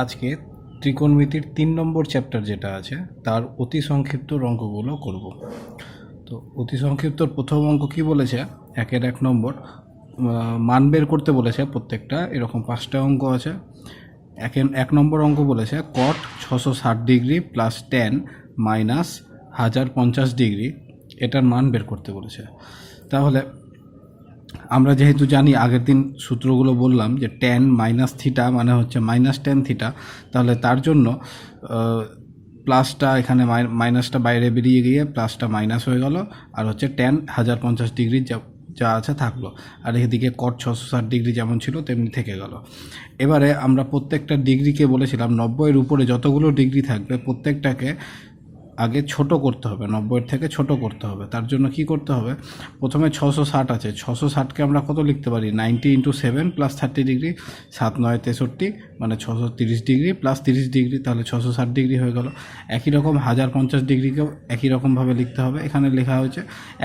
আজকে ত্রিকোণমিতির 3 নম্বর চ্যাপ্টার যেটা আছে তার অতি সংক্ষিপ্ত অঙ্কগুলো করব। তো অতি সংক্ষিপ্ত প্রথম অঙ্ক কি বলেছে, 1 নম্বর মান বের করতে বলেছে প্রত্যেকটা, এরকম 5টা অঙ্ক আছে। 1 নম্বর অঙ্ক বলেছে কট 660 degree plus tan minus 1050 degree, এটার মান বের করতে বলেছে। তাহলে আমরা যেহেতু জানি, আগের দিন সূত্রগুলো বললাম যে ট্যান মাইনাস থিটা মানে হচ্ছে মাইনাস ট্যান থিটা, তাহলে তার জন্য প্লাসটা এখানে মাইনাসটা বাইরে বেরিয়ে গিয়ে প্লাসটা মাইনাস হয়ে গেল, আর হচ্ছে ট্যান 1050 ডিগ্রি যা আছে থাকলো, আর এদিকে কট 660 ডিগ্রি যেমন ছিল তেমনি থেকে গেল। এবারে আমরা প্রত্যেকটা ডিগ্রিকে বলেছিলাম 90-এর উপরে যতগুলো ডিগ্রি থাকবে প্রত্যেকটাকে আগে ছোট করতে হবে, 90-এর থেকে ছোট করতে হবে। তার জন্য কি করতে হবে, প্রথমে 660 আছে, 660কে আমরা কত লিখতে পারি, 90 × 7 প্লাস 30 ডিগ্রি, 7 × 9 = 63, মানে 630 ডিগ্রি প্লাস 30 ডিগ্রি, তাহলে 660 ডিগ্রি হয়ে গেল। একই রকম 1050 ডিগ্রিকেও একই রকমভাবে লিখতে হবে। এখানে লেখা হয়েছে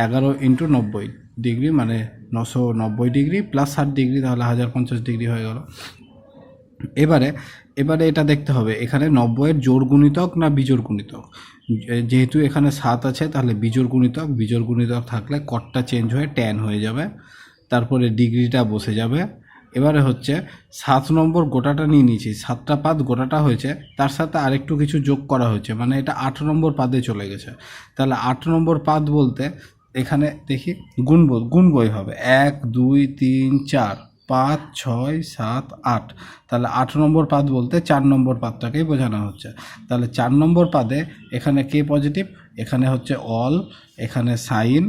11 × 90 ডিগ্রি, মানে 990 ডিগ্রি প্লাস 60 ডিগ্রি, তাহলে 1050 ডিগ্রি হয়ে গেল। এবারে এটা দেখতে হবে এখানে 90-এর জোড় গুণিতক না বিজোড় গুণিতক। যেহেতু এখানে 7 আছে তাহলে বিজোড় গুণিতক থাকলে কটটা চেঞ্জ হয়ে ট্যান হয়ে যাবে, তারপরে ডিগ্রিটা বসে যাবে। এবারে হচ্ছে 7 নম্বর গোটাটা নিয়ে নিয়েছি, 7টা পাদ গোটাটা হয়েছে, তার সাথে আরেকটু কিছু যোগ করা হয়েছে, মানে এটা 8 নম্বর পাদে চলে গেছে। তাহলে 8 নম্বর পাদ বলতে এখানে দেখি গুণবই হবে 1 2 3 4 5 6 7 8, তাহলে 8 নম্বর পাদ বলতে 4 নম্বর পাদটাকেই বোঝানো হচ্ছে। তাহলে 4 নম্বর পাদে এখানে কে পজিটিভ, এখানে হচ্ছে অল, এখানে সাইন,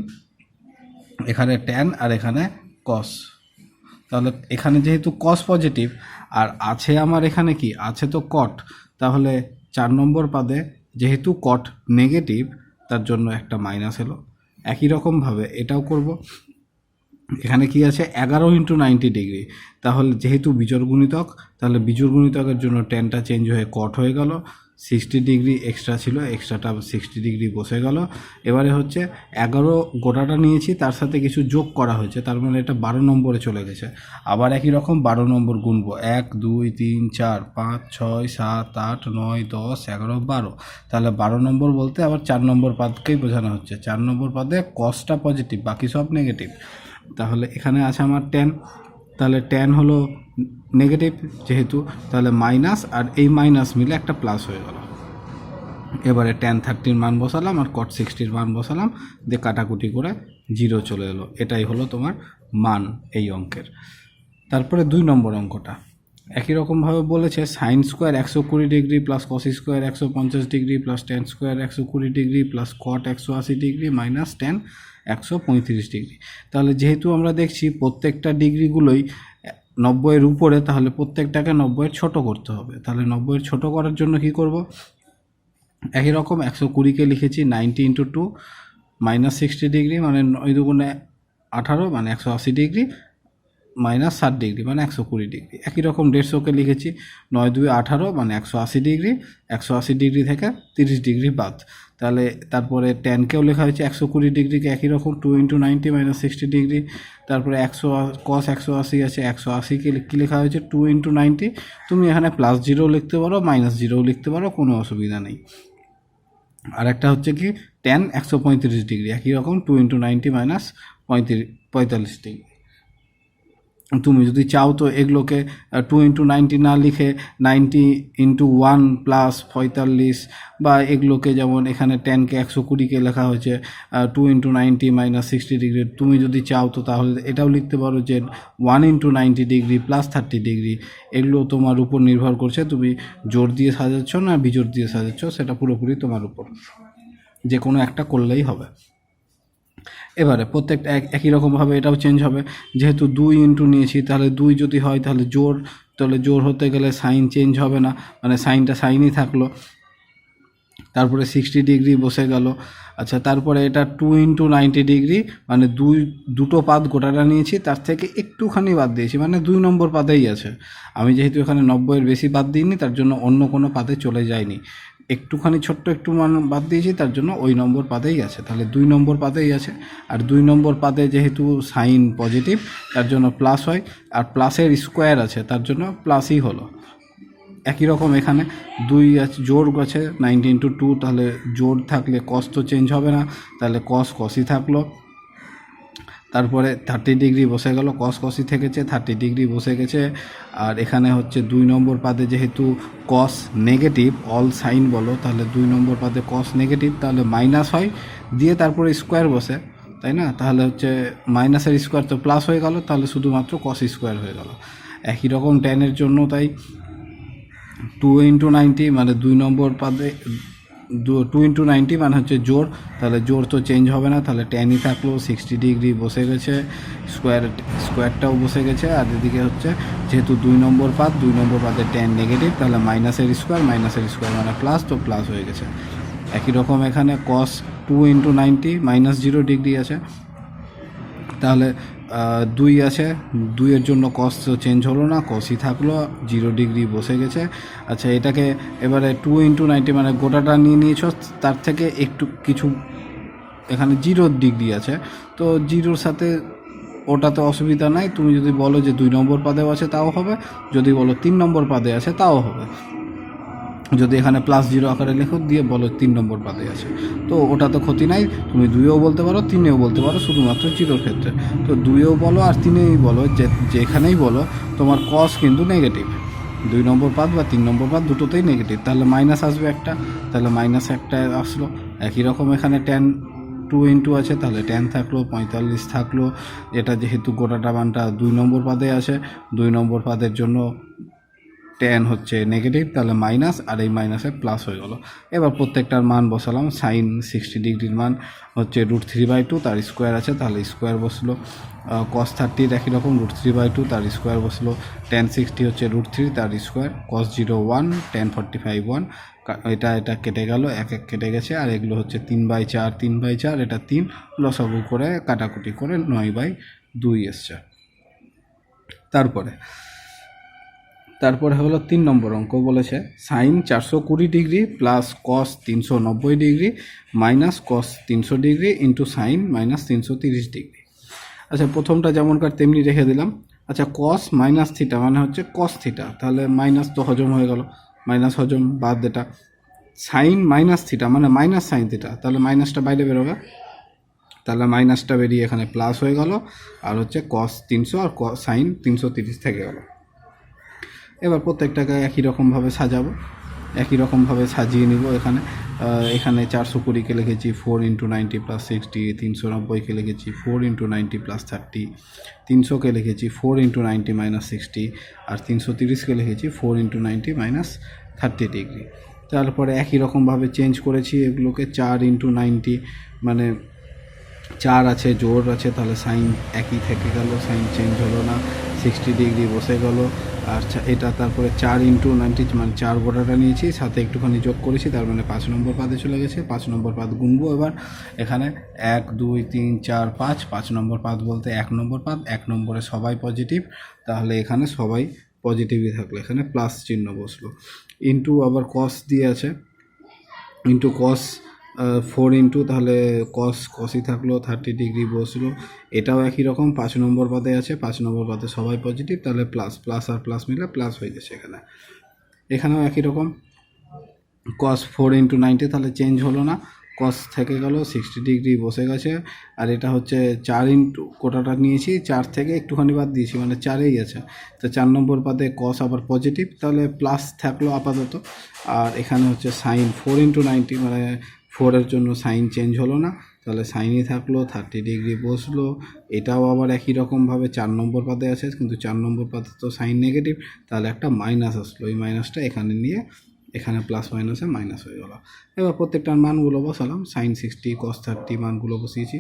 এখানে ট্যান, আর এখানে কস। তাহলে এখানে যেহেতু কস পজিটিভ আর আছে আমার এখানে কি আছে তো কট, তাহলে 4 নম্বর পাদে যেহেতু কট নেগেটিভ তার জন্য একটা মাইনাস এলো। একই রকমভাবে এটাও করব। এখানে কি আছে 11 × 90 ডিগ্রি, তাহলে যেহেতু বিজোড় গুণিতক, তাহলে বিজোড় গুণিতকের জন্য ট্যানটা চেঞ্জ হয়ে কট হয়ে গেল, 60 ডিগ্রি এক্সট্রা ছিল, এক্সট্রাটা 60 ডিগ্রি বসে গেল। এবারে হচ্ছে 11 গোটাটা নিয়েছি, তার সাথে কিছু যোগ করা হয়েছে, তার মানে এটা 12 নম্বরে চলে গেছে। আবার একই রকম 12 নম্বর গুনব, 1 2 3 4 5 6 7 8 9 10 11 12, তাহলে 12 নম্বর বলতে আবার 4 নম্বর পাদকেই বোঝানো হচ্ছে। 4 নম্বর পাদে কসটা পজিটিভ, বাকি সব নেগেটিভ। তাহলে এখানে আছে আমার ট্যান, তাহলে ট্যান হলো নেগেটিভ যেহেতু, তাহলে মাইনাস আর এই মাইনাস মিলে একটা প্লাস হয়ে গেল। এবারে ট্যান 30-র মান বসালাম আর কট 60-র মান বসালাম, দিয়ে কাটাকুটি করে 0 চলে এলো। এটাই হলো তোমার মান এই অঙ্কের। তারপরে 2 নম্বর অঙ্কটা একই রকমভাবে বলেছে sine square 120 degree plus cos square 150 degree plus tan square 120 degree plus cot 180 degree minus tan 135 degree. তাহলে যেহেতু আমরা দেখছি প্রত্যেকটা ডিগ্রিগুলোই 90-এর উপরে, তাহলে প্রত্যেকটাকে 90-এর ছোটো করতে হবে। তাহলে 90-এর ছোটো করার জন্য কি করব, একই রকম 120-কে লিখেছি 90 × 2 মাইনাস 60 ডিগ্রি, মানে 9 দুগুণে 18, মানে 180 ডিগ্রি মাইনাস 60 ডিগ্রি, মানে 120 ডিগ্রি। একই রকম 150-কে লিখেছি 9 2 18, মানে 180 ডিগ্রি, 180 ডিগ্রি থেকে 30 ডিগ্রি বাদ। তাহলে তারপরে ট্যানকেও লেখা হয়েছে 120 ডিগ্রিকে একই রকম 2 × 90 মাইনাস 60 ডিগ্রি। তারপরে কস 180 আছে, 180-কে কী লেখা হয়েছে 2 × 90। তুমি এখানে +0 লিখতে পারো, -0 লিখতে পারো, কোনো অসুবিধা নেই। আর একটা হচ্ছে কি ট্যান 135 ডিগ্রি, একই রকম 2 × 90 মাইনাস 45 ডিগ্রি। তুমি যদি চাও তো এগুলোকে 2 × 90 না লিখে 90 × 1 প্লাস 45, বা এগুলোকে যেমন এখানে ট্যানকে 120-কে লেখা হয়েছে 2 × 90 মাইনাস 60 ডিগ্রি, তুমি যদি চাও তো তাহলে এটাও লিখতে পারো যে 1 × 90 ডিগ্রি প্লাস 30 ডিগ্রি। এগুলো তোমার উপর নির্ভর করছে, তুমি জোর দিয়ে সাজাচ্ছ না বিজোড় দিয়ে সাজাচ্ছ, সেটা পুরোপুরি তোমার উপর, যে কোনো একটা করলেই হবে। এবারে প্রত্যেকটা একই রকমভাবে এটাও চেঞ্জ হবে, যেহেতু 2 × নিয়েছি, তাহলে 2 যদি হয় তাহলে জোর হতে গেলে সাইন চেঞ্জ হবে না, মানে সাইনটা সাইনই থাকলো। তারপরে 60 ডিগ্রি বসে গেল। আচ্ছা, তারপরে এটা 2 × 90 ডিগ্রি, মানে দুটো পাদ গোটাটা নিয়েছি, তার থেকে একটুখানি বাদ দিয়েছি, মানে 2 নম্বর পাদেই আছে। আমি যেহেতু এখানে 90-এর বেশি বাদ দিইনি, তার জন্য অন্য কোনো পাদে চলে যায়নি, একটুখানি ছোট্ট একটু মান বাদ দিয়েছি, তার জন্য ওই নম্বর পাদেই আছে। তাহলে 2 নম্বর পাদেই আছে, আর 2 নম্বর পাদে যেহেতু সাইন পজিটিভ তার জন্য প্লাস হয়, আর প্লাসের স্কোয়ার আছে তার জন্য প্লাসই হলো। একই রকম এখানে 2 আছে, জোর আছে 90 × 2, তাহলে জোর থাকলে কস তো চেঞ্জ হবে না, তাহলে কসই থাকলো। তারপরে 30 ডিগ্রি বসে গেল, কসই থেকেছে, 30 ডিগ্রি বসে গেছে। আর এখানে হচ্ছে 2 নম্বর পাদে যেহেতু কস নেগেটিভ, অল সাইন বলো, তাহলে 2 নম্বর পাদে কস নেগেটিভ, তাহলে মাইনাস হয়, দিয়ে তারপরে স্কোয়ার বসে, তাই না? তাহলে হচ্ছে মাইনাসের স্কোয়ার তো প্লাস হয়ে গেল, তাহলে শুধুমাত্র কস স্কোয়ার হয়ে গেল। একই রকম ট্যানের জন্য তাই 2 × 90 মানে 2 নম্বর পাদে 2 × 90 মানে হচ্ছে জোর, তাহলে জোর তো চেঞ্জ হবে না, তাহলে ট্যানই থাকলো, 60 ডিগ্রি বসে গেছে, স্কোয়ারটাও বসে গেছে। আর এদিকে হচ্ছে যেহেতু 2 নম্বর পাদে ট্যান নেগেটিভ, তাহলে মাইনাসের স্কোয়ার মানে প্লাস, তো প্লাস হয়ে গেছে। একই রকম এখানে কস 2 × 90 -0 ডিগ্রি আছে, তাহলে 2 আছে, 2-এর জন্য কস তো চেঞ্জ হলো না, কসই থাকলো, 0 ডিগ্রি বসে গেছে। আচ্ছা, এটাকে এবারে 2 × 90 মানে গোটাটা নিয়ে নিয়েছ, তার থেকে একটু কিছু এখানে 0 ডিগ্রি আছে, তো 0-র সাথে ওটাতে অসুবিধা নাই। তুমি যদি বলো যে 2 নম্বর পাদেও আছে তাও হবে, যদি বলো 3 নম্বর পাদে আছে তাও হবে। যদি এখানে +0 আকারে লেখো, দিয়ে বলো 3 নম্বর পাদে আছে, তো ওটা তো ক্ষতি নাই, তুমি 2-এও বলতে পারো, 3-এও বলতে পারো, শুধুমাত্র 0-র ক্ষেত্রে। তো 2-এও বলো আর 3-এই বলো, যেখানেই বলো তোমার কস কিন্তু নেগেটিভ, 2 নম্বর পাদ বা 3 নম্বর পাদ দুটোতেই নেগেটিভ, তাহলে মাইনাস আসবে একটা, তাহলে মাইনাস একটা আসলো। একই রকম এখানে ট্যান 2 × আছে, তাহলে ট্যান থাকলো, 45 থাকলো। এটা যেহেতু গোটাটা মানটা 2 নম্বর পাদে আছে, 2 নম্বর পাদের জন্য ট্যান হচ্ছে নেগেটিভ, তাহলে মাইনাস, আর এই মাইনাসে প্লাস হয়ে গেল। এবার প্রত্যেকটার মান বসালাম। সাইন 60 ডিগ্রির মান হচ্ছে √3/2, তার স্কোয়ার আছে, তাহলে স্কোয়ার বসলো। কস 30 একই রকম, √3/2, তার স্কোয়ার বসলো। ট্যান 60 হচ্ছে √3, তার স্কোয়ার। cos 0 1, ট্যান 45 1, এটা কেটে গেল, এক কেটে গেছে। আর এগুলো হচ্ছে 3/4, 3/4, এটা 3, লসাগু করে কাটাকুটি করে 9/2 এসছে। তারপরে হলো 3 নম্বর অঙ্ক, বলেছে sine 420 degree plus cos 390 degree minus cos 300 degree into sine -330 degree. আচ্ছা, প্রথমটা যেমনকার তেমনি রেখে দিলাম। আচ্ছা, কস মাইনাস থিটা মানে হচ্ছে কস থিটা, তাহলে মাইনাস তো হজম হয়ে গেল, মাইনাস হজম, বাদ এটা। সাইন মাইনাস থিটা মানে মাইনাস সাইন থিটা, তাহলে মাইনাসটা বাইরে বেরোবে, তাহলে মাইনাসটা বেরিয়ে এখানে প্লাস হয়ে গেল, আর হচ্ছে কস 300 আর সাইন 330 থেকে গেল। এবার প্রত্যেকটাকে একই রকমভাবে সাজিয়ে নিব। এখানে 420-কে লিখেছি 4 × 90 + 60, 390-কে লিখেছি 4 × 90 + 30, 300-কে লিখেছি 4 × 90 - 60, আর 330-কে লিখেছি 4 × 90 - 30 ডিগ্রি। তারপরে একই রকমভাবে চেঞ্জ করেছি এগুলোকে, 4 × 90 মানে 4 আছে, জোর আছে, তাহলে সাইন একই থেকে গেল, সাইন চেঞ্জ হলো না, 60 ডিগ্রি বসে গেল। আর এটা তারপরে 4 × 90 মানে 4 গোটাটা নিয়েছি, সাথে একটুখানি যোগ করেছি, তার মানে 5 নম্বর পাদে চলে গেছে। 5 নম্বর পাদ গুনবো এবার। এখানে 1 2 3 4 5, 5 নম্বর পাদ বলতে 1 নম্বর পাদ, 1 নম্বরে সবাই পজিটিভ, তাহলে এখানে সবাই পজিটিভই থাকলো, এখানে প্লাস চিহ্ন বসলো। ইন্টু আবার কস দিয়ে আছে, ইন্টু কস 4 ইন্টু, তাহলে কসই থাকলো, 30 ডিগ্রি বসলো। এটাও একই রকম, 5 নম্বর পাদে আছে, 5 নম্বর পাদে সবাই পজিটিভ, তাহলে প্লাস আর প্লাস মিলে প্লাস হয়ে গেছে। এখানেও একই রকম, cos 4 × 90, তাহলে চেঞ্জ হলো না, cos থেকে গেল, 60 ডিগ্রি বসে গেছে। আর এটা হচ্ছে 4 ইন্টু, কোটাটা নিয়েছি 4 থেকে একটুখানি বাদ দিয়েছি, মানে 4এই আছে, তো 4 নম্বর পাদে cos আবার পজিটিভ, তাহলে প্লাস থাকলো আপাতত। আর এখানে হচ্ছে সাইন 4 × 90 মানে 4-এর জন্য সাইন চেঞ্জ হলো না, তাহলে সাইনই থাকলো, 30 ডিগ্রি বসলো। এটাও আবার একই রকমভাবে 4 নম্বর পাদে আছে, কিন্তু 4 নম্বর পাদে তো সাইন নেগেটিভ, তাহলে একটা মাইনাস আসলো, এই মাইনাসটা এখানে নিয়ে এখানে প্লাস মাইনাসে মাইনাস হয়ে গেল। এবার প্রত্যেকটার মানগুলো বসালাম, সাইন 60 cos 30 মানগুলো বসিয়েছি,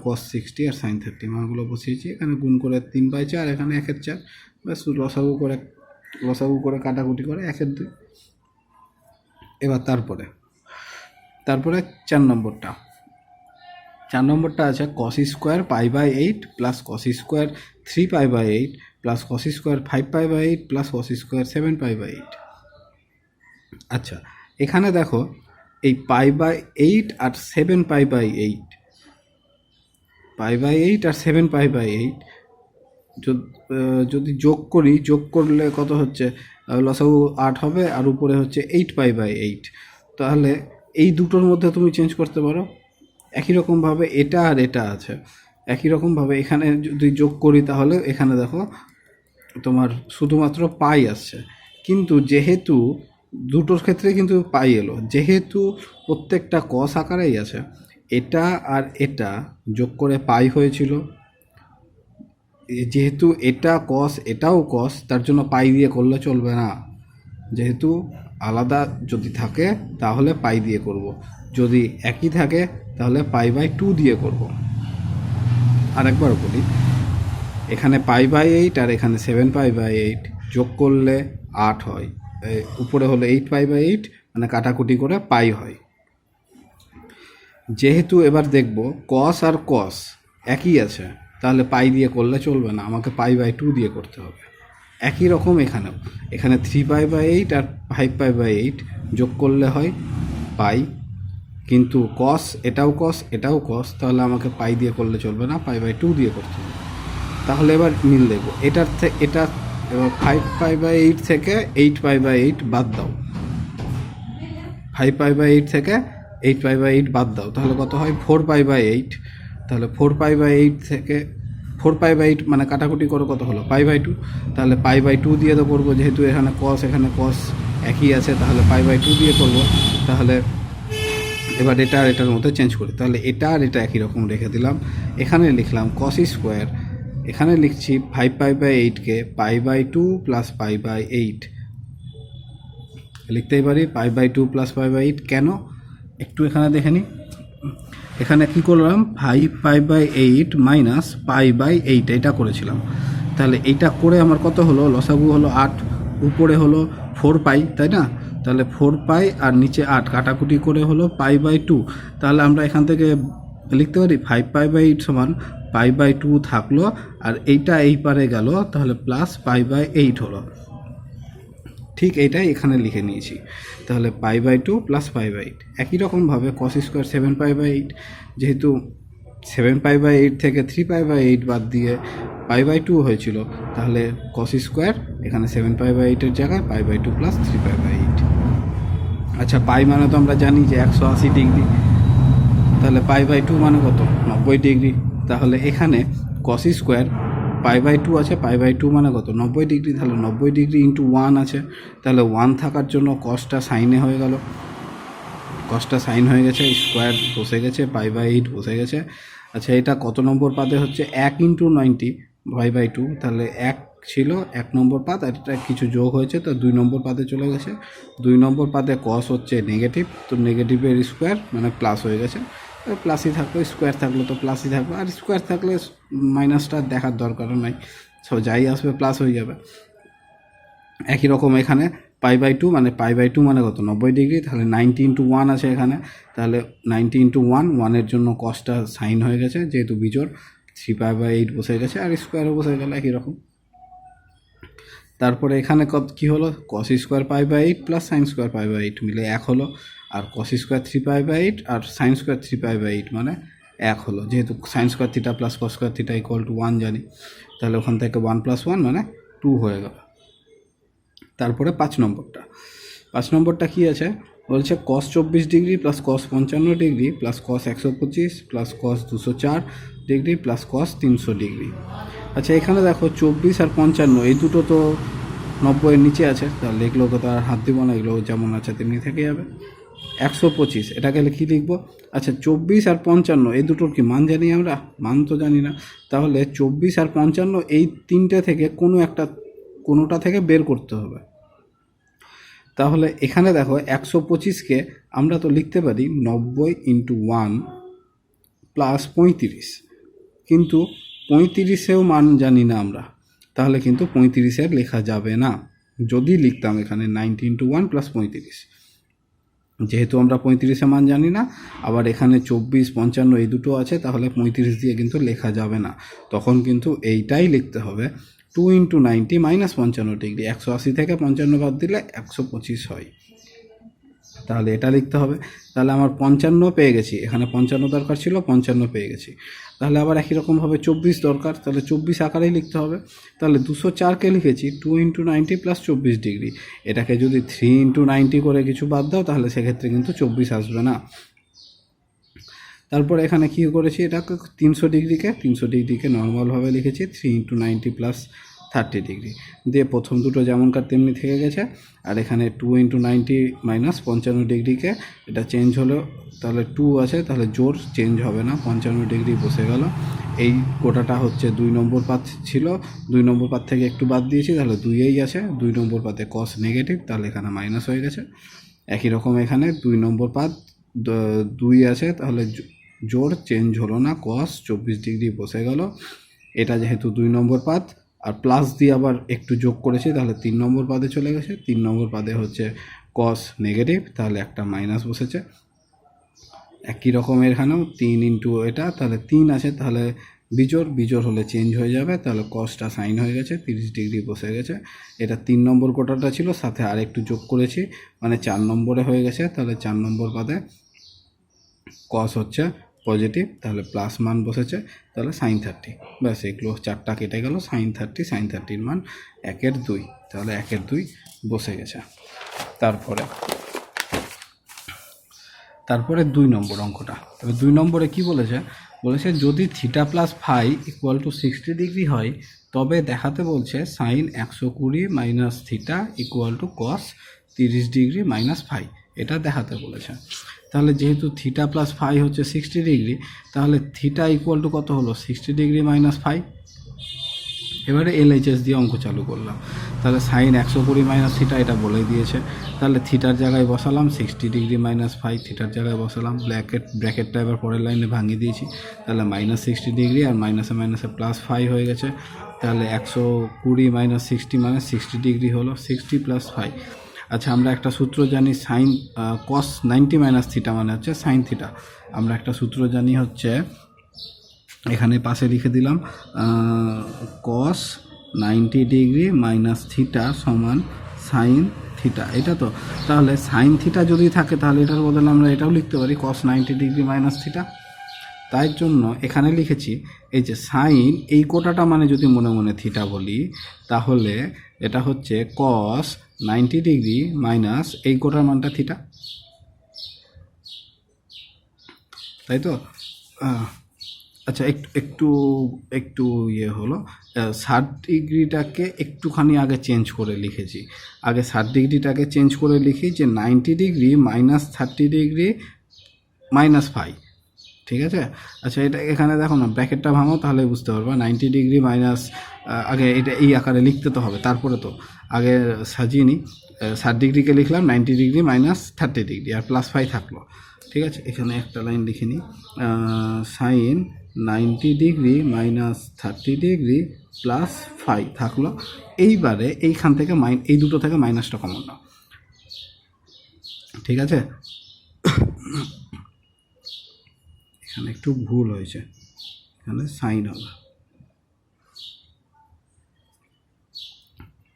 cos 60 আর সাইন 30 মানগুলো বসিয়েছি। এখানে গুণ করে 3/4, এখানে 1/4, ব্যাস লসাগু করে কাটাকুটি করে 1/2। এবার তারপরে 4 নম্বরটা আছে cos square π/8 plus cos square 3π/8 plus cos square 5π/8 plus cos square 7π/8। আচ্ছা, এখানে দেখো এই π/8 আর 7π/8, π/8 আর 7π/8 যদি যোগ করলে কত হচ্ছে, লসাগু 8 হবে, আর উপরে হচ্ছে 8π/8। তাহলে এই দুটোর মধ্যে তুমি চেঞ্জ করতে পারো। একই রকমভাবে এটা আর এটা আছে, একই রকমভাবে এখানে যদি যোগ করি তাহলে এখানে দেখো তোমার শুধুমাত্র পাই আসছে, কিন্তু যেহেতু দুটোর ক্ষেত্রে কিন্তু পাই এলো, যেহেতু প্রত্যেকটা কস আকারেই আছে, এটা আর এটা যোগ করে পাই হয়েছিল, যেহেতু এটা কস এটাও কস, তার জন্য পাই দিয়ে করলে চলবে না। যেহেতু আলাদা যদি থাকে তাহলে পাই দিয়ে করব, যদি একই থাকে তাহলে π/2 দিয়ে করব। আরেকবার বলি, এখানে π/8 আর এখানে 7π/8 যোগ করলে 8 হয়, উপরে হলো 8π/8, মানে কাটাকুটি করে পাই হয়। যেহেতু এবার দেখব কস আর কস একই আছে, তাহলে পাই দিয়ে করলে চলবে না, আমাকে π/2 দিয়ে করতে হবে। একই রকম এখানেও, এখানে 3π/8 আর 5π/8 যোগ করলে হয় পাই, কিন্তু কস এটাও কস এটাও কস, তাহলে আমাকে পাই দিয়ে করলে চলবে না, π/2 দিয়ে করতে হবে। তাহলে এবার মিল দেখব, এটার থেকে এটা 5π/8 থেকে 8π/8 বাদ দাও, 5π/8 থেকে 8π/8 বাদ দাও, তাহলে কত হয় 4π/8। তাহলে 4π/8 থেকে 4π/8 মানে কাটাকুটি করে কত হলো π/2, তাহলে π/2 দিয়ে তো করবো, যেহেতু এখানে কস একই আছে, তাহলে π/2 দিয়ে করবো। তাহলে এবার এটা আর এটার মধ্যে চেঞ্জ করি, তাহলে এটা আর এটা একই রকম রেখে দিলাম। এখানে লিখলাম কস স্কোয়ার, এখানে লিখছি 5π/8কে π/2 প্লাস π/8 লিখতেই পারি, π/2 প্লাস π/8। কেন একটু এখানে দেখে নিই, এখানে কী করলাম 5π/8 মাইনাস π/8 এটা করেছিলাম, তাহলে এইটা করে আমার কত হলো, লসাগু হলো 8, উপরে হলো 4π, তাই না? তাহলে 4π আর নিচে 8 কাটাকুটি করে হলো π/2, তাহলে আমরা এখান থেকে লিখতে পারি 5π/8 সমান π/2 থাকলো, আর এইটা এই পারে গেল, তাহলে প্লাস π/8 হলো। ঠিক এইটাই এখানে লিখে নিয়েছি, তাহলে π/2 প্লাস π/8। একই রকমভাবে কস স্কোয়ার 7π/8, যেহেতু 7π/8 থেকে 3π/8 বাদ দিয়ে π/2 হয়েছিল, তাহলে কস স্কোয়ার এখানে 7π/8-এর জায়গায় π/2 প্লাস 3π/8। আচ্ছা, পাই মানে তো আমরা জানি যে 180 ডিগ্রি, তাহলে π/2 মানে কত 90 ডিগ্রি। তাহলে এখানে কস স্কোয়ার π/2 আছে, π/2 মানে কত 90 ডিগ্রি, তাহলে 90 ডিগ্রি ইন্টু 1 আছে, তাহলে 1 থাকার জন্য কসটা সাইনে হয়ে গেল, কসটা সাইন হয়ে গেছে, স্কোয়ার বসে গেছে, π/8 বসে গেছে। আচ্ছা, এটা কত নম্বর পাতে হচ্ছে 1 ইন্টু 90 π/2, তাহলে 1 ছিল 1 নম্বর পাত, আর এটা কিছু যোগ হয়েছে তো 2 নম্বর পাতে চলে গেছে। 2 নম্বর পাতে কস হচ্ছে নেগেটিভ, তো নেগেটিভের স্কোয়ার মানে প্লাস হয়ে গেছে, প্লাসই থাকলো, স্কোয়ার থাকলো তো প্লাসই থাকলো, আর স্কোয়ার থাকলে মাইনাসটা দেখার দরকারও নাই, সো যাই আসবে প্লাস হয়ে যাবে। একই রকম এখানে π/2 মানে π/2 মানে কত 90 ডিগ্রি, তাহলে 90 ইন্টু 1 আছে এখানে, তাহলে 90 ইন্টু 1 জন্য কসটা সাইন হয়ে গেছে, যেহেতু বিজোড় 3π/8 বসে গেছে, আর স্কোয়ারও বসে গেল একই রকম। তারপরে এখানে কী হলো, cos square π/8 plus sine square π/8 মিলে 1 হলো, আর কস স্কোয়ার 3π/8 আর সাইন স্কোয়ার 3π/8 মানে 1 হলো, যেহেতু sine square theta plus cos square theta equal to 1 জানি, তাহলে ওখান থেকে 1 + 1 মানে 2 হয়ে গেল। তারপরে 5 নম্বরটা কী আছে বলছে, কস 24 ডিগ্রি প্লাস কস 55 ডিগ্রি প্লাস কস 125 প্লাস কস 204 ডিগ্রি প্লাস কস 300 ডিগ্রি। আচ্ছা, এখানে দেখো 24 আর 55 এই দুটো তো 90-এর নিচে আছে, তাহলে এগুলোকে তো আর হাত দিব না, এগুলো যেমন আছে তেমনি থেকে যাবে। 125 এটাকে কী লিখবো, আচ্ছা 24 আর 55 এই দুটোর কি মান জানি আমরা, মান তো জানি না, তাহলে 24 আর 55 এই তিনটে থেকে কোনোটা থেকে বের করতে হবে। তাহলে এখানে দেখো 125কে আমরা তো লিখতে পারি 90 ইন্টু 1 প্লাস 35, কিন্তু 35-এও মান জানি না আমরা, তাহলে কিন্তু 35-এর লেখা যাবে না। যদি লিখতাম এখানে 90 ইন্টু 1 প্লাস 35, যেহেতু আমরা 35-এর মান জানি না, আবার এখানে 24 55 এই দুটো আছে, তাহলে 35 দিয়ে কিন্তু লেখা যাবে না, তখন কিন্তু এইটাই লিখতে হবে 2 ইন্টু 90 মাইনাস 55 ডিগ্রি। 180 থেকে 55 বাদ দিলে 125 হয়। তাহলে এটা লিখতে হবে। তাহলে আমার 55 পেয়ে গেছি, এখানে 55 দরকার ছিল, 55 পেয়ে গেছি। তাহলে আবার একই রকমভাবে 24 দরকার, তাহলে 24 আকারেই লিখতে হবে। তাহলে 204কে লিখেছি 2 × 90 + 24 ডিগ্রি। এটাকে যদি 3 × 90 করে কিছু বাদ দাও তাহলে সেক্ষেত্রে কিন্তু 24 আসবে না। তারপরে এখানে কী করেছি, এটাকে 300 ডিগ্রিকে নর্মালভাবে লিখেছি 3 × 90 + 30 ডিগ্রি দিয়ে প্রথম দুটো যেমনকার তেমনি থেকে গেছে। আর এখানে 2 × 90 - 55 ডিগ্রিকে এটা চেঞ্জ হলো, তাহলে 2 আছে, তাহলে জোর চেঞ্জ হবে না, 55 ডিগ্রি বসে গেল। এই গোটাটা হচ্ছে 2 নম্বর পাত ছিল, 2 নম্বর পাত থেকে একটু বাদ দিয়েছি, তাহলে 2এই আছে, 2 নম্বর পাতে কস নেগেটিভ, তাহলে এখানে মাইনাস হয়ে গেছে। একই রকম এখানে 2 নম্বর পাত 2 আছে, তাহলে জোর চেঞ্জ হলো না, কস 24 ডিগ্রি বসে গেল। এটা যেহেতু 2 নম্বর পাত আর প্লাস দিয়ে আবার একটু যোগ করেছি, তাহলে 3 নম্বর পাদে চলে গেছে। 3 নম্বর পাদে হচ্ছে কস নেগেটিভ, তাহলে একটা মাইনাস বসেছে। একই রকম এখানেও 3 × এটা, তাহলে 3 আছে, তাহলে বিজোড় হলে চেঞ্জ হয়ে যাবে, তাহলে কসটা সাইন হয়ে গেছে, 30 ডিগ্রি বসে গেছে। এটা 3 নম্বর কোটাটা ছিল, সাথে আর একটু যোগ করেছি, মানে 4 নম্বরে হয়ে গেছে। তাহলে 4 নম্বর পাদে কস হচ্ছে পজিটিভ, তাহলে প্লাস মান বসেছে, তাহলে সাইন 30। ব্যাস, এগুলো 4টা কেটে গেল, সাইন 30 মান 1/2, তাহলে 1/2 বসে গেছে। তারপরে 2 নম্বর অঙ্কটা। তবে 2 নম্বরে কি বলেছে যদি θ + φ = 60 ডিগ্রি হয় তবে দেখাতে বলছে সাইন 120 - θ = cos 30 ডিগ্রি - φ, এটা দেখাতে বলেছে। তাহলে যেহেতু θ + φ হচ্ছে 60 ডিগ্রি, তাহলে θ = কত হলো, 60 ডিগ্রি - φ। এবারে LHS দিয়ে অঙ্ক চালু করলাম, তাহলে সাইন 120 - θ এটা বলে দিয়েছে, তাহলে থিটার জায়গায় বসালাম 60 ডিগ্রি - φ, থিটার জায়গায় বসালাম, ব্র্যাকেটটা এবার পরের লাইনে ভাঙিয়ে দিয়েছি, তাহলে -60 ডিগ্রি আর মাইনাসে মাইনাসে প্লাস φ হয়ে গেছে। তাহলে 120 - 60 মানে 60 ডিগ্রি হলো, 60 + φ। আচ্ছা, আমরা একটা সূত্র জানি, সাইন cos 90 - θ মানে হচ্ছে সাইন থিটা। আমরা একটা সূত্র জানি হচ্ছে, এখানে পাশে লিখে দিলাম, cos 90 ডিগ্রি - θ সমান সাইন থিটা, এটা তো। তাহলে সাইন থিটা যদি থাকে তাহলে এটার বদলে আমরা এটাও লিখতে পারি cos 90 ডিগ্রি - θ। তাই জন্য এখানে লিখেছি, এই যে সাইন এই কোটাটা মানে যদি মনে মনে থিটা বলি, তাহলে এটা হচ্ছে cos 90 ডিগ্রি মাইনাস এই কোটার মানটা থিটা, তাই তো। আচ্ছা, একটু একটু ইয়ে হলো, 60 ডিগ্রিটাকে একটুখানি আগে চেঞ্জ করে লিখেছি। আগে 60 ডিগ্রিটাকে চেঞ্জ করে লিখি যে 90 ডিগ্রি - 30 ডিগ্রি - φ, ঠিক আছে। আচ্ছা, এটা এখানে দেখো না, ব্র্যাকেটটা ভাঙো তাহলে বুঝতে পারবা। 90 ডিগ্রি মাইনাস, আগে এটা এই আকারে লিখতে তো হবে, তারপরে তো আগে সাজিয়ে নিই। 60 ডিগ্রিকে লিখলাম 90 ডিগ্রি - 30 ডিগ্রি আর প্লাস φ থাকলো, ঠিক আছে। এখানে একটা লাইন লিখে নিই, সাইন 90 ডিগ্রি - 30 ডিগ্রি প্লাস φ থাকলো। এইবারে এইখান থেকে এই দুটো থেকে মাইনাসটা কমন নাও, ঠিক আছে। এখানে একটু ভুল হয়েছে, এখানে সাইন হবে,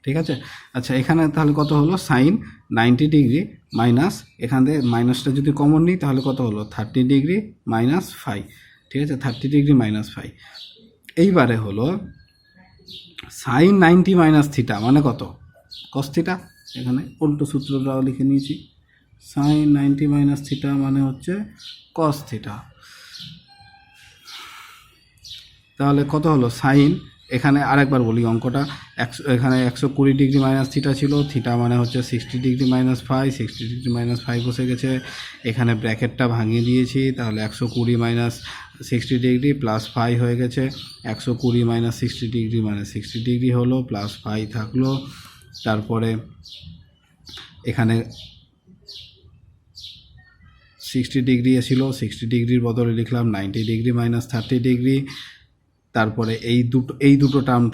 ঠিক আছে। আচ্ছা, এখানে তাহলে কত হলো, সাইন 90 ডিগ্রি মাইনাস, এখান থেকে মাইনাসটা যদি কমন নিই তাহলে কত হলো, 30 ডিগ্রি - φ, ঠিক আছে, 30 ডিগ্রি - φ। এইবারে হলো সাইন 90 - θ মানে কত, cos θ। এখানে উল্টো সূত্রটাও লিখে নিয়েছি, সাইন 90 - θ মানে হচ্ছে cos θ। তাহলে কত হলো সাইন, এখানে আরেকবার বলি অঙ্কটা, এখানে 120 ডিগ্রি - θ ছিল, θ মানে হচ্ছে 60 ডিগ্রি - φ, 60 ডিগ্রি - φ বসে গেছে। এখানে ব্র্যাকেটটা ভাঙিয়ে দিয়েছি, তাহলে 120 - 60 ডিগ্রি প্লাস φ হয়ে গেছে। 120 - 60 ডিগ্রি মানে 60 ডিগ্রি হলো, প্লাস φ থাকলো। তারপরে এখানে 60 ডিগ্রি ছিল, 60 ডিগ্রির বদলে লিখলাম 90 ডিগ্রি - 30 ডিগ্রি। তারপরে এই দুটো টার্ম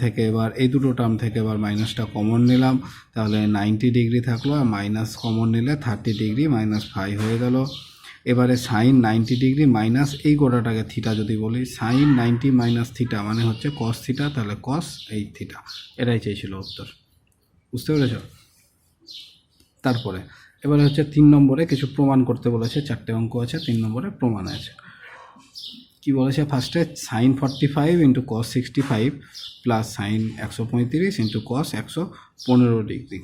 থেকে এবার মাইনাসটা কমন নিলাম, তাহলে 90 ডিগ্রি থাকলো, আর মাইনাস কমন নিলে 30 ডিগ্রি - φ হয়ে গেল। এবারে সাইন 90 ডিগ্রি মাইনাস এই গোটাটাকে থিটা যদি বলি, সাইন 90 - θ মানে হচ্ছে cos θ, তাহলে cos এই থিটা, এটাই চেয়েছিল উত্তর, বুঝতে পেরেছ। তারপরে এবারে হচ্ছে 3 নম্বরে কিছু প্রমাণ করতে বলেছে, 4টে অঙ্ক আছে, 3 নম্বরে প্রমাণ আছে। কি বলেছে ফার্স্টে, sine 45 into cos 65 plus sine 135 into cos 115 degree.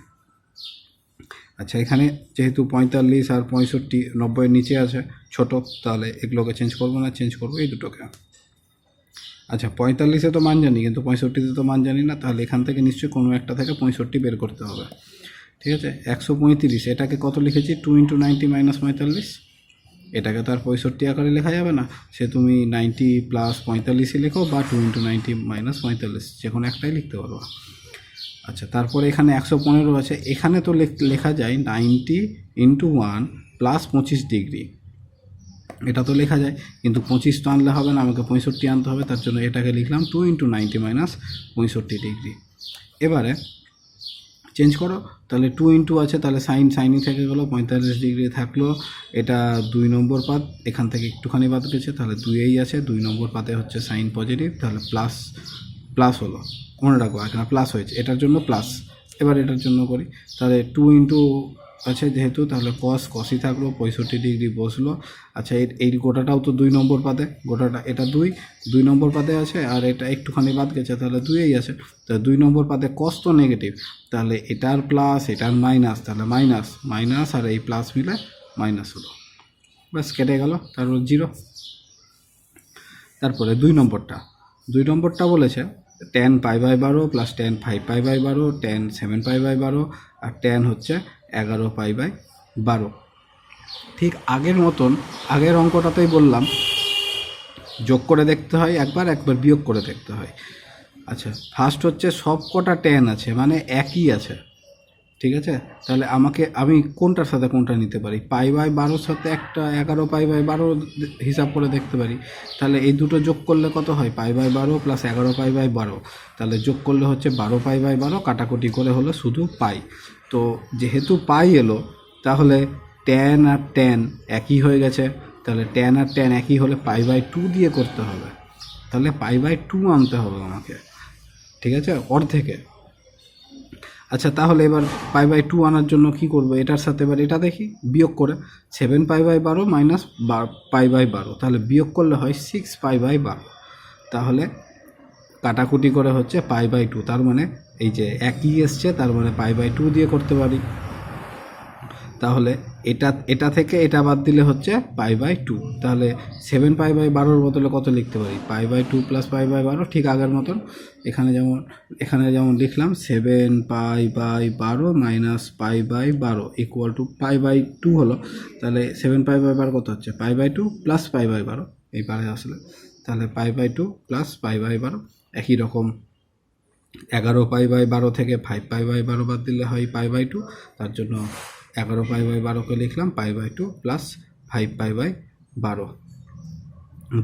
আচ্ছা, এখানে যেহেতু 45 আর 65 90-এর নিচে আছে, ছোট, তাহলে এগুলোকে চেঞ্জ করবো না, চেঞ্জ করবো এই দুটোকে। আচ্ছা, 45-এ তো মান জানি, কিন্তু 65-তে তো মান জানি না, তাহলে এখান থেকে নিশ্চয়ই কোনো একটা থেকে 65 বের করতে হবে। ঠিক আছে, 135, এটাকে কত লিখেছি, 2 ইন্টু 90 মাইনাস 45। এটাকে তো আর 65 আকারে লেখা যাবে না, সে তুমি 90 প্লাস 45 লেখো বা 2 ইন্টু 90 মাইনাস 45, যে কোনো একটাই লিখতে পারবো। আচ্ছা, তারপরে এখানে 115 আছে, এখানে তো লেখা যায় 90 ইন্টু 1 প্লাস 25 ডিগ্রি, এটা তো লেখা যায়, কিন্তু 25 তো আনলে হবে না, আমাকে 65 আনতে হবে, তার জন্য এটাকে লিখলাম 2 ইন্টু 90 মাইনাস 65 ডিগ্রি। এবারে চেঞ্জ করো, তাহলে 2 ইন্টু আছে, তাহলে সাইনই থেকে গেলো, 45 ডিগ্রি থাকলো, এটা 2 নম্বর পাত, এখান থেকে একটুখানি বাদ গেছে, তাহলে 2এই আছে, 2 নম্বর পাতে হচ্ছে সাইন পজিটিভ, তাহলে প্লাস হলো, মনে রাখবো এখানে প্লাস হয়েছে, এটার জন্য প্লাস। এবার এটার জন্য করি, তাহলে 2 ইন্টু আছে যেহেতু, তাহলে কসই থাকলো, 65 ডিগ্রি বসলো। আচ্ছা, এই গোটাটাও তো 2 নম্বর পাতে, গোটাটা এটা 2 নম্বর পাতে আছে, আর এটা একটুখানি বাদ গেছে, তাহলে 2এই আছে, তাহলে 2 নম্বর পাতে কস তো নেগেটিভ, তাহলে এটার প্লাস এটার মাইনাস, তাহলে মাইনাস আর এই প্লাস মিলে মাইনাস হলো, ব্যাস কেটে গেল, তারপর 0। তারপরে 2 নম্বরটা বলেছে tan π/12 প্লাস tan 5π/12, tan 7π/12, আর tan হচ্ছে 11π/12। ঠিক আগের মতন, আগের অঙ্কটাতেই বললাম যোগ করে দেখতে হয় একবার বিয়োগ করে দেখতে হয়। আচ্ছা, ফার্স্ট হচ্ছে সব কটা tan আছে, মানে একই আছে, ঠিক আছে, তাহলে আমি কোনটার সাথে কোনটা নিতে পারি, π/12 সাথে একটা 11π/12 হিসাব করে দেখতে পারি, তাহলে এই দুটো যোগ করলে কত হয়, π/12 প্লাস 11π/12, তাহলে যোগ করলে হচ্ছে 12π/12, কাটাকুটি করে হলো শুধু পাই। তো যেহেতু পাই এলো, তাহলে tan আর tan একই হয়ে গেছে, তাহলে tan আর tan একই হলে π/2 দিয়ে করতে হবে, তাহলে π/2 আনতে হবে আমাকে, ঠিক আছে, অর্ধেকে। আচ্ছা, তাহলে এবার π/2 আনার জন্য কি করব, এটার সাথে এবার এটা দেখি বিয়োগ করে, 7π/12 মাইনাস π/12, তাহলে বিয়োগ করলে হয় 6π/12, তাহলে কাটাকুটি করে হচ্ছে π/2, তার মানে এই যে একই এসছে, তার মানে π/2 দিয়ে করতে পারি। তাহলে এটা থেকে এটা বাদ দিলে হচ্ছে π/2, তাহলে 7π/12 বদলে কত লিখতে পারি, π/2 প্লাস π/12, ঠিক আগের মতন এখানে যেমন লিখলাম 7π/12 মাইনাস π/12 ইকুয়াল টু π/2 হলো, তাহলে 7π/12 কত হচ্ছে, π/2 প্লাস π/12, এই পারে আসলে, তাহলে π/2 প্লাস π/12, একই রকম 11π/12 থেকে 5π/12 বাদ দিলে হয় π/2, তার জন্য 11π/12কে লিখলাম π/2 প্লাস 5π/12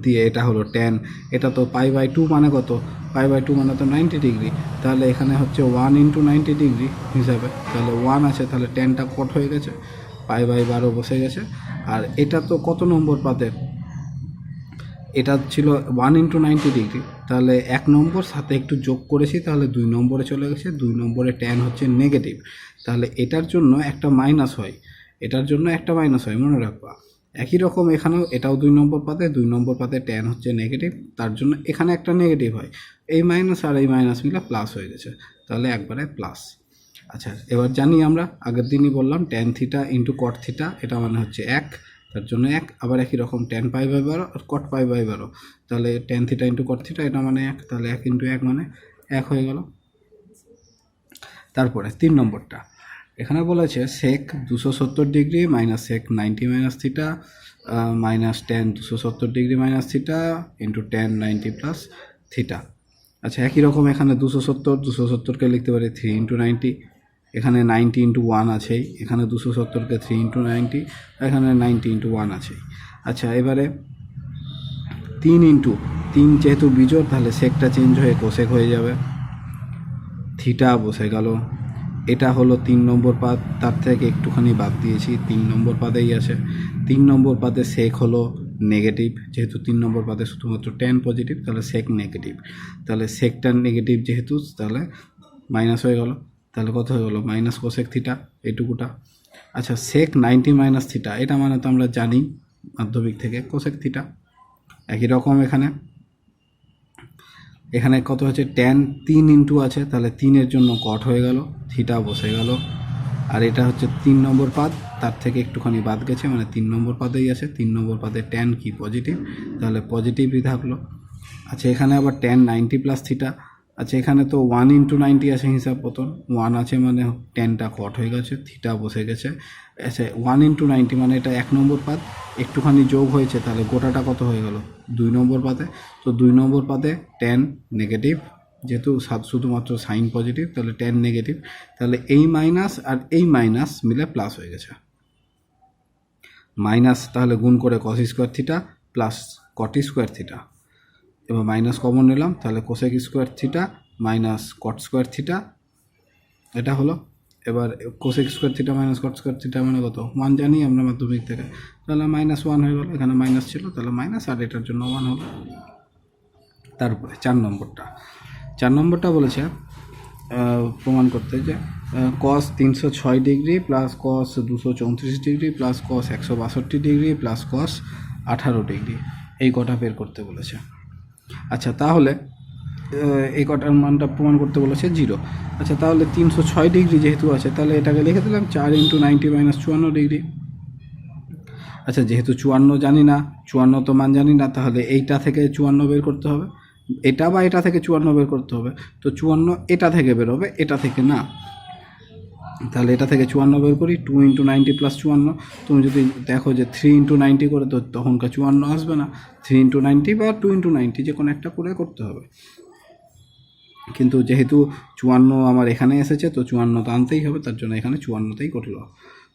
দিয়ে, এটা হলো tan, এটা তো π/2 মানে কত, π/2 মানে তো 90 ডিগ্রি, তাহলে এখানে হচ্ছে 1 ইন্টু 90 ডিগ্রি হিসাবে, তাহলে 1 আছে, তাহলে tanটা কট হয়ে গেছে, π/12 বসে গেছে। আর এটা তো কত নম্বর পাতে, এটা ছিল 1 ইন্টু 90 ডিগ্রি, তাহলে 1 নম্বর সাথে একটু যোগ করেছি, তাহলে 2 নম্বরে চলে গেছে, 2 নম্বরে tan হচ্ছে নেগেটিভ, তাহলে এটার জন্য একটা মাইনাস হয়, মনে রাখবা। একই রকম এখানেও এটাও 2 নম্বর পাতে, 2 নম্বর পাতে tan হচ্ছে নেগেটিভ, তার জন্য এখানে একটা নেগেটিভ হয়, এই মাইনাস আর এই মাইনাস মিলে প্লাস হয়ে গেছে, তাহলে একবারে প্লাস। আচ্ছা, এবার জানি আমরা আগের দিনই বললাম tan theta into cot theta, এটা মানে হচ্ছে 1, তার জন্য 1, আবার একই রকম tan π/12 আর cot π/12, তাহলে tan theta into cot theta, এটা মানে 1, তাহলে 1 ইন্টু 1 মানে 1 হয়ে গেল। তারপরে 3 নম্বরটা, এখানে বলেছে sec 270 degree minus sec 90 minus theta minus tan 270 degree minus theta into tan 90 plus theta. আচ্ছা, একই রকম এখানে 270কে লিখতে পারি 3 ইন্টু 90, এখানে 90 ইন্টু 1 আছেই, এখানে 270কে 3 ইন্টু 90, এখানে 90 ইন্টু 1 আছেই। আচ্ছা, এবারে 3 যেহেতু বিজোড়, তাহলে সেকটা চেঞ্জ হয়ে কোসেক হয়ে যাবে, থিটা বসে গেল, এটা হলো 3 নম্বর পাদ, তার থেকে একটুখানি বাদ দিয়েছি, 3 নম্বর পাদেই আছে, 3 নম্বর পাদে সেক হলো নেগেটিভ, যেহেতু 3 নম্বর পাদে শুধুমাত্র tan পজিটিভ, তাহলে সেক নেগেটিভ, তাহলে সেকটা নেগেটিভ যেহেতু, তাহলে মাইনাস হয়ে গেল, তাহলে কত হয়ে গেলো মাইনাস কোসেক থিটা, এইটুকুটা। আচ্ছা, সেক 90 মাইনাস থিটা, এটা মানে তো আমরা জানি মাধ্যমিক থেকে কোসেক থিটা। একই রকম এখানে কত হচ্ছে, ট্যান 3 ইন্টু আছে, তাহলে 3-এর জন্য কট হয়ে গেল, থিটা বসে গেল। আর এটা হচ্ছে 3 নম্বর পাদ, তার থেকে একটুখানি বাদ গেছে, মানে 3 নম্বর পাদেই আছে। 3 নম্বর পাদে ট্যান কি পজিটিভ, তাহলে পজিটিভই থাকলো। আচ্ছা, এখানে আবার ট্যান 90 প্লাস থিটা। আচ্ছা, এখানে তো 1 ইন্টু 90 আছে হিসাব মতন, 1 আছে মানে ট্যানটা কট হয়ে গেছে, থিটা বসে গেছে। আচ্ছা, 1 ইন্টু 90 মানে এটা 1 নম্বর পাদ, একটুখানি যোগ হয়েছে, তাহলে গোটাটা কত হয়ে গেল 2 নম্বর পাদে। তো 2 নম্বর পাদে ট্যান নেগেটিভ, যেহেতু শুধুমাত্র সাইন পজিটিভ, তাহলে ট্যান নেগেটিভ, তাহলে এই মাইনাস আর এই মাইনাস মিলে প্লাস হয়ে গেছে। মাইনাস তাহলে গুণ করে কস square theta plus cot square theta. এবার মাইনাস কমন নিলাম, তাহলে cosec square theta minus cot square theta, এটা হলো। এবার cosec square theta minus cot square theta মানে কত, 1 জানি আমরা মাধ্যমিক থেকে, তাহলে -1 হয়ে গেল। এখানে মাইনাস ছিল, তাহলে মাইনাস, আর এটার জন্য 1 হলো। তারপরে 4 নম্বরটা বলেছে প্রমাণ করতে যে কস 306 ডিগ্রি প্লাস কস 234 ডিগ্রি প্লাস কস 162 ডিগ্রি প্লাস কস 18 ডিগ্রি, এই কটা বের করতে বলেছে। আচ্ছা, তাহলে এই কটার মানটা প্রমাণ করতে বলেছে 0। আচ্ছা, তাহলে 306 ডিগ্রি যেহেতু আছে, তাহলে এটাকে লিখে দিলাম 4 ইন্টু 90 মাইনাস 54 ডিগ্রি। আচ্ছা, যেহেতু 54 জানি না, 54 তো মান জানি না, তাহলে এইটা থেকে 54 বের করতে হবে, এটা বা এটা থেকে 54 বের করতে হবে। তো 54 এটা থেকে বেরোবে, এটা থেকে না। তাহলে এটা থেকে 54 বের করি, 2 ইন্টু 90 প্লাস 54। তুমি যদি দেখো যে 3 ইন্টু 90 করে, তো তখনকার 54 আসবে না। 3 ইন্টু 90 বা 2 ইন্টু 90 যে কোনো একটা করে করতে হবে। কিন্তু যেহেতু 54 আমার এখানে এসেছে, তো 54 তো আনতেই হবে, তার জন্য এখানে 54তেই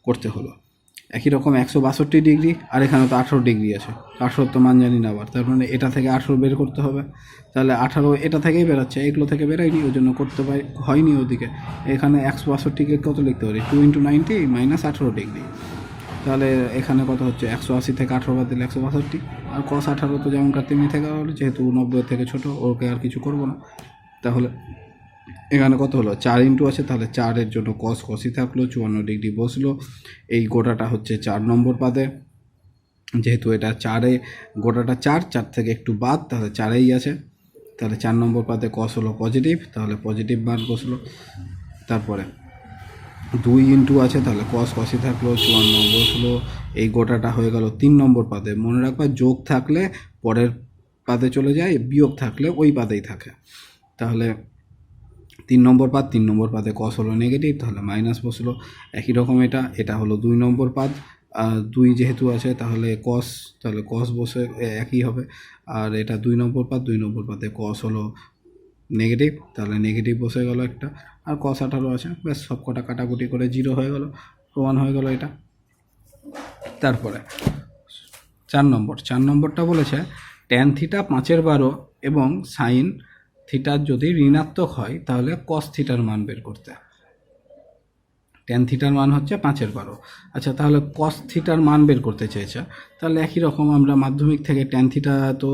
করতে হলো। একই রকম 162 ডিগ্রি, আর এখানে তো 18 ডিগ্রি আছে, 18 তো মান জানি না আবার, তার মানে এটা থেকে 18 বের করতে হবে। তাহলে 18 এটা থেকেই বেরোচ্ছে, এগুলো থেকে বেরোয়নি, ওই জন্য করতে হয়নি ওদিকে। এখানে 162কে কত লিখতে পারি, 2 ইন্টু 90 মাইনাস 18 ডিগ্রি। তাহলে এখানে কত হচ্ছে, 180 থেকে 18 বাদ দিলে 162, আর cos 18 তো যেমনকার তেমনি থেকে হলো, যেহেতু 90 থেকে ছোটো, ওকে আর কিছু করবো না। তাহলে এখানে কত হলো, 4 ইন্টু আছে, তাহলে 4-এর জন্য কসই থাকলো, 54 ডিগ্রি বসলো। এই গোটাটা হচ্ছে 4 নম্বর পাদে, যেহেতু এটা 4-এ, গোটাটা 4 থেকে একটু বাদ, তাহলে 4-এই আছে। তাহলে 4 নম্বর পাদে কস হলো পজিটিভ, তাহলে পজিটিভ মান বসলো। তারপরে 2 ইন্টু আছে, তাহলে কসই থাকলো, 54 বসলো। এই গোটাটা হয়ে গেল 3 নম্বর পাদে। মনে রাখবা, যোগ থাকলে পরের পাদে চলে যায়, বিয়োগ থাকলে ওই পাদেই থাকে। তাহলে 3 নম্বর পাদে কস হলো নেগেটিভ, তাহলে মাইনাস বসলো। একই রকম এটা হলো 2 নম্বর পাদ, 2 যেহেতু আছে, তাহলে কস বসে একই হবে। আর এটা 2 নম্বর পাদে কস হলো নেগেটিভ, তাহলে নেগেটিভ বসে গেল একটা, আর কস 18 আছে, ব্যাস সব কটা কাটাকুটি করে 0 হয়ে গেল, প্রমাণ হয়ে গেল এটা। তারপরে 4 নম্বরটা বলেছে ট্যান থিটা 5/12 এবং সাইন থিটার যদি ঋণাত্মক হয়, তাহলে কস থিটার মান বের করতে। ট্যান থিটার মান হচ্ছে 5/12। আচ্ছা, তাহলে কস থিটার মান বের করতে চেয়েছে, তাহলে একই রকম আমরা মাধ্যমিক থেকে ট্যান থিটা তো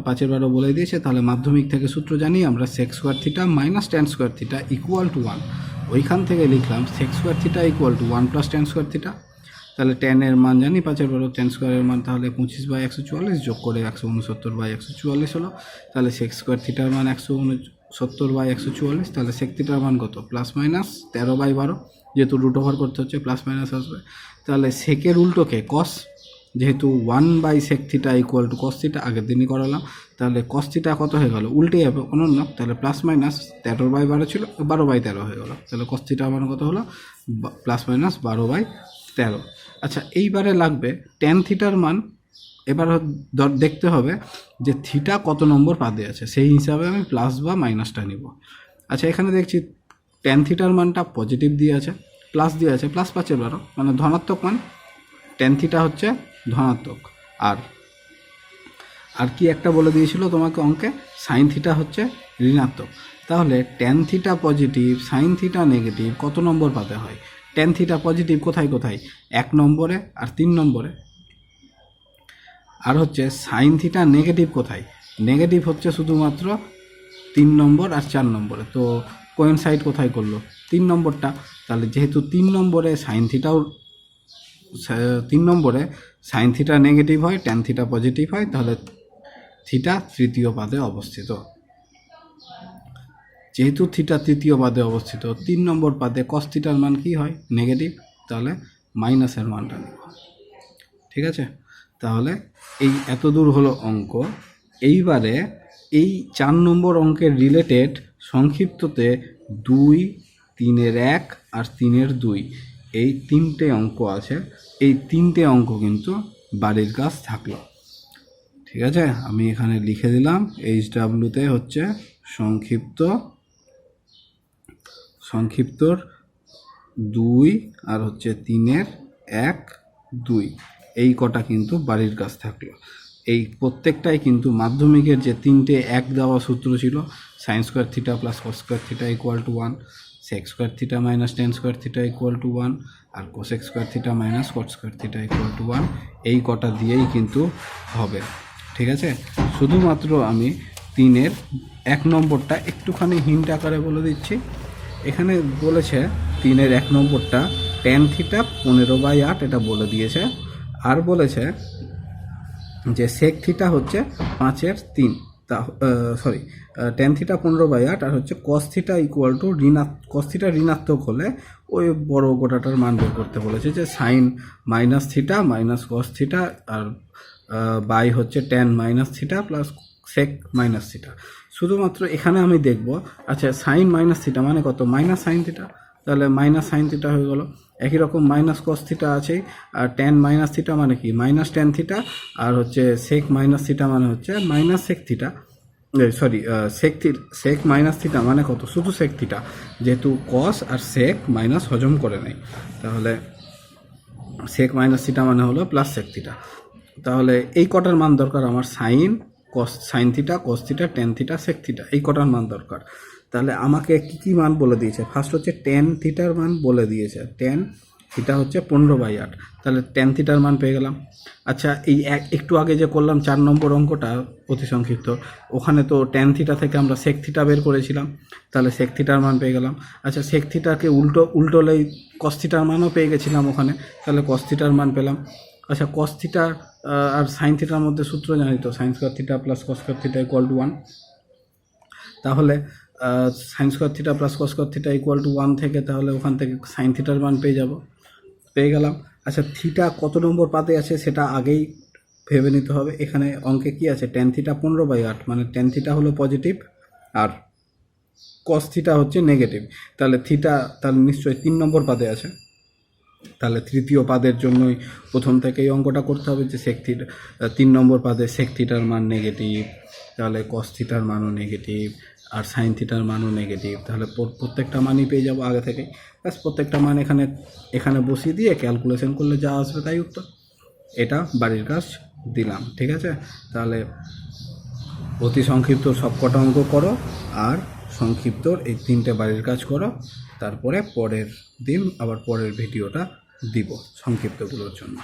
5/12 বলে দিয়েছে, তাহলে মাধ্যমিক থেকে সূত্র জানি আমরা, sec square theta minus tan square theta equal to 1। ওইখান থেকে লিখলাম sec square theta equal to 1 plus tan square theta. তাহলে ট্যানের মান জানি 5/12, ট্যান স্কোয়ারের মান তাহলে 25/144, যোগ করে 169/144 হলো। তাহলে সেক স্কোয়ার থিটার মান 169/144, তাহলে সেক থিটার মান কত, প্লাস মাইনাস 13/12, যেহেতু রুট ওভার করতে হচ্ছে প্লাস মাইনাস আসবে। তাহলে সেকের উল্টোকে কস, যেহেতু 1/sec theta equal to cos theta, আগের দিনই করালাম। তাহলে কস থিটা কত হয়ে গেল, উল্টে যাবে অনন্য, তাহলে প্লাস মাইনাস 13/12 ছিল, 12/13 হয়ে গেল। তাহলে কস থিটার মান কত হলো, প্লাস মাইনাস 12/13। আচ্ছা, এইবারে লাগবে ট্যান থিটার মান। এবার দেখতে হবে যে থিটা কত নম্বর পাদে আছে, সেই হিসাবে আমি প্লাস বা মাইনাসটা নিব। আচ্ছা, এখানে দেখছি ট্যান থিটার মানটা পজিটিভ দিয়ে আছে, প্লাস দিয়ে আছে, প্লাস 5/12 মানে ধনাত্মক মান। ট্যান থিটা হচ্ছে ধনাত্মক, আর কি একটা বলে দিয়েছিল তোমাকে অঙ্কে, সাইন থিটা হচ্ছে ঋণাত্মক। তাহলে tan theta positive, sine theta negative কত নম্বর পাতে হয়? ট্যান থিটা পজিটিভ কোথায় 1 নম্বরে আর 3 নম্বরে। আর হচ্ছে সাইন থিটা নেগেটিভ কোথায়? নেগেটিভ হচ্ছে শুধুমাত্র 3 নম্বর আর 4 নম্বরে। তো কোয়েনসাইড কোথায় করলো? 3 নম্বরটা। তাহলে যেহেতু 3 নম্বরে সাইন থিটাও 3 নম্বরে সাইন থিটা নেগেটিভ হয়, ট্যান থিটা পজিটিভ হয়, তাহলে থিটা তৃতীয় পাদে অবস্থিত। যেহেতু থিটা তৃতীয় পাদে অবস্থিত, 3 নম্বর পাদে কস থিটার মান কি হয়? নেগেটিভ, তাহলে মাইনাসের মানটা নেব। ঠিক আছে, তাহলে এই এত দূর হলো অঙ্ক। এইবারে এই 4 নম্বর অঙ্কের রিলেটেড সংক্ষিপ্ততে 2, 3-এর 1 আর 3-এর 2 এই 3টে অঙ্ক আছে। এই 3টে অঙ্ক কিন্তু বাড়ির কাজ থাকলো। ঠিক আছে, আমি এখানে লিখে দিলাম HWতে হচ্ছে সংক্ষিপ্তর 2 আর হচ্ছে 3-এর 1, 2 এই কটা কিন্তু বাড়ির কাজ থাকলো। এই প্রত্যেকটাই কিন্তু মাধ্যমিকের যে 3টে 1 দেওয়া সূত্র ছিল, sine square theta plus cos square theta equal to 1, sec square theta minus tan square theta equal to 1, আর cosec square theta minus cot square theta equal to 1, এই কটা দিয়েই কিন্তু হবে। ঠিক আছে, শুধুমাত্র আমি 3-এর 1 নম্বরটা একটুখানি হিন্ট আকারে বলে দিচ্ছি। এখানে বলেছে 3-এর 1 নম্বরটা ট্যান থিটা 15/8 এটা বলে দিয়েছে, আর বলেছে যে সেক থিটা হচ্ছে 5-এর 3, তা ট্যান থিটা 15/8 আর হচ্ছে cos theta equal to cos theta ঋণাত্মক হলে ওই বড় গোটাটার মান বের করতে বলেছে, যে sine minus theta minus cos theta আর বাই হচ্ছে tan minus theta plus sec minus theta. শুধুমাত্র এখানে আমি দেখব, আচ্ছা সাইন মাইনাস থিটা মানে কত? মাইনাস সাইন থিটা, তাহলে মাইনাস সাইন থিটা হয়ে গেল। একই রকম মাইনাস কস থিটা আছেই, আর ট্যান মাইনাস থিটা মানে কি? মাইনাস ট্যান থিটা, আর হচ্ছে সেক মাইনাস থিটা মানে হচ্ছে minus sec theta, sec minus theta মানে কত? শুধু সেক থিটা, যেহেতু কস আর সেক মাইনাস হজম করে নেয়, তাহলে সেক মাইনাস থিটা মানে হলো প্লাস সেক থিটা। তাহলে এই কটার মান দরকার আমার, sine theta, cos theta, tan theta, sec theta, এই কটার মান দরকার। তাহলে আমাকে কি মান বলে দিয়েছে? ফার্স্ট হচ্ছে ট্যান থিটার মান বলে দিয়েছে, ট্যান থিটা হচ্ছে 15/8, তাহলে ট্যান থিটার মান পেয়ে গেলাম। আচ্ছা, এই একটু আগে যে করলাম 4 নম্বর অঙ্কটা অতি সংক্ষিপ্ত, ওখানে তো ট্যান থিটা থেকে আমরা সেক থিটা বের করেছিলাম, তাহলে সেক থিটার মান পেয়ে গেলাম। আচ্ছা, সেক থিটাকে উল্টোলেই কস থিটার মানও পেয়ে গেছিলাম ওখানে, তাহলে কস থিটার মান পেলাম। আচ্ছা, কস থিটা আর সাইন থিটার মধ্যে সূত্র জানি তো, sign square theta plus cos square theta equal to 1, তাহলে sign square theta plus cos square theta equal to 1 থেকে তাহলে ওখান থেকে সাইন থিটার মান পেয়ে গেলাম। আচ্ছা, থিটা কত নম্বর পাতে আছে সেটা আগেই ভেবে নিতে হবে। এখানে অঙ্কে কি আছে? ট্যান থিটা 15/8, মানে ট্যান থিটা হলো পজিটিভ আর কস থিটা হচ্ছে নেগেটিভ, তাহলে থিটা তাহলে নিশ্চয়ই 3 নম্বর পাদে আছে। তাহলে তৃতীয় পাদের জন্যই প্রথম থেকেই অঙ্কটা করতে হবে, যে সেক থিটা 3 নম্বর পাদে সেক থিটার মান নেগেটিভ, তাহলে কস থিটার মানও নেগেটিভ, আর সাইন থিটার মানও নেগেটিভ, তাহলে প্রত্যেকটা মানই পেয়ে যাবো আগে থেকেই। ব্যাস, প্রত্যেকটা মান এখানে বসিয়ে দিয়ে ক্যালকুলেশন করলে যা আসবে তাই উত্তর। এটা বাড়ির কাজ দিলাম। ঠিক আছে, তাহলে অতি সংক্ষিপ্ত সবকটা অঙ্ক করো, আর সংক্ষিপ্তর এই 3টে বাড়ির কাজ করো, তারপরে পরের দিন আবার পরের ভিডিওটা দিব সংক্ষিপ্তগুলোর জন্য।